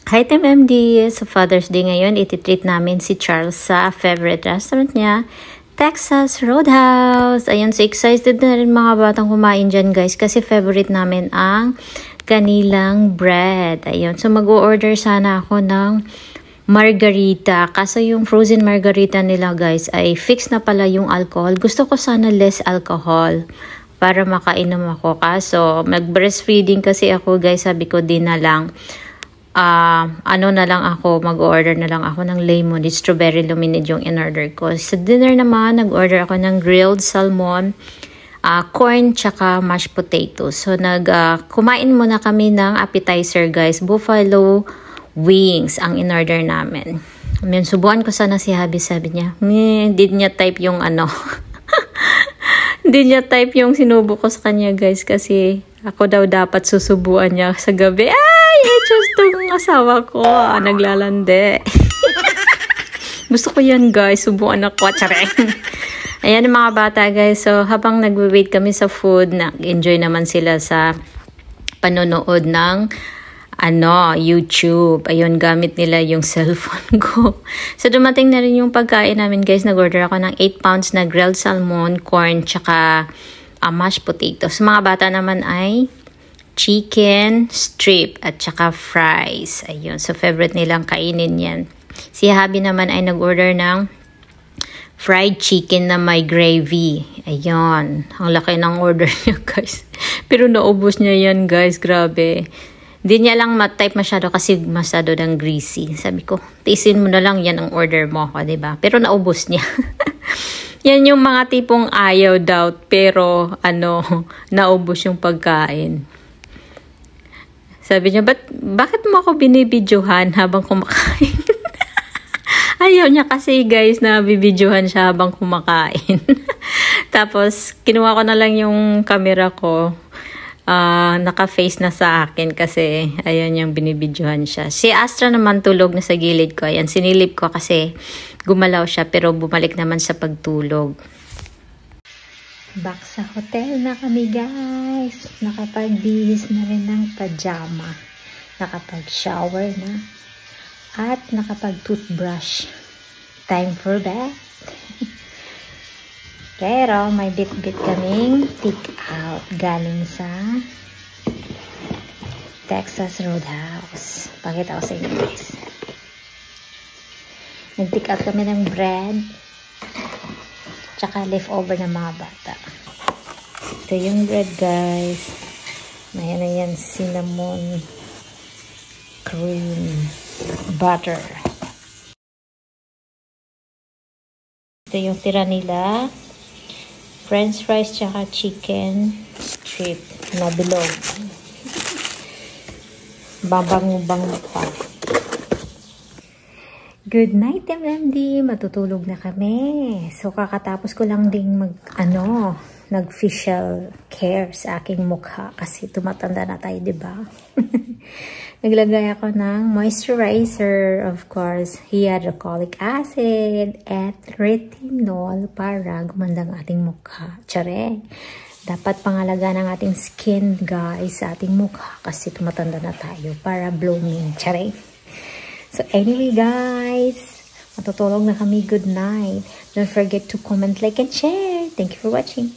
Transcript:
Hi Team MD! Sa Father's Day ngayon, ititreat namin si Charles sa favorite restaurant niya, Texas Roadhouse. Ayun, so excited na rin mga batang kumain dyan guys kasi favorite namin ang kanilang bread. Ayun, so mag-order sana ako ng margarita. Kasi yung frozen margarita nila guys ay fix na pala yung alcohol. Gusto ko sana less alcohol para makainom ako. Kaso mag-breastfeeding kasi ako guys, sabi ko din na lang. Mag-order na lang ako ng lemonade, strawberry lemonade yung in-order ko. Sa dinner naman, nag-order ako ng grilled salmon, corn, tsaka mashed potatoes. So, kumain muna kami ng appetizer, guys. Buffalo wings ang in-order namin. Subuan ko sana si Habi, sabi niya, hindi niya type yung hindi niya type yung sinubo ko sa kanya, guys, kasi ako daw dapat susubuan niya sa gabi. Just tong asawa ko, naglalande. Gusto ko yan guys, subuan ako. Ayan mga bata guys, so habang nagwe-wait kami sa food, nag-enjoy naman sila sa panonood ng YouTube. Ayun, gamit nila yung cellphone ko. So dumating na rin yung pagkain namin guys, nag-order ako ng 8 pounds na grilled salmon, corn, tsaka mashed potatoes. Mga bata naman ay chicken strip at saka fries. Ayun. So, favorite nilang kainin yan. Si Habi naman ay nag-order ng fried chicken na may gravy. Ayun. Ang laki ng order niya, guys. Pero naubos niya yan, guys. Grabe. Hindi niya lang ma-type masyado kasi masyado ng greasy. Sabi ko, tiisin mo na lang yan ang order mo ko, diba? Pero naubos niya. Yan yung mga tipong ayaw daw. Pero, naubos yung pagkain. Sabi niya, bakit mo ako binibidyohan habang kumakain? Ayaw niya kasi guys na bibidyohan siya habang kumakain. Tapos, kinuha ko na lang yung camera ko. Naka-face na sa akin kasi ayun yung binibidyohan siya. Si Astra naman tulog na sa gilid ko. Ayan, sinilip ko kasi gumalaw siya pero bumalik naman sa pagtulog. Back sa hotel na kami guys. Nakapag-bihis na rin ng pajama. Nakapag-shower na. At nakapag-toothbrush. Time for bed. Pero may bit-bit kaming take out galing sa Texas Roadhouse. Pakita ko sa inyo guys. Nag-take out kami ng bread. Tsaka leftover ng mga bata. Ito yung bread guys. Ayan na yan, cinnamon cream butter. Ito yung tira nila. French fries tsaka chicken strip na bilog. Babango-bango pa. Good night, MMD. Matutulog na kami. So, kakatapos ko lang ding nag-facial care sa aking mukha kasi tumatanda na tayo, diba? Naglagay ako ng moisturizer, of course, hyaluronic acid at retinol para gumanda ang ating mukha. Tsare! Dapat pangalagaan ng ating skin, guys, sa ating mukha kasi tumatanda na tayo para blooming. Tsare! So anyway guys, matutulog na kami. Good night. Don't forget to comment, like, and share. Thank you for watching.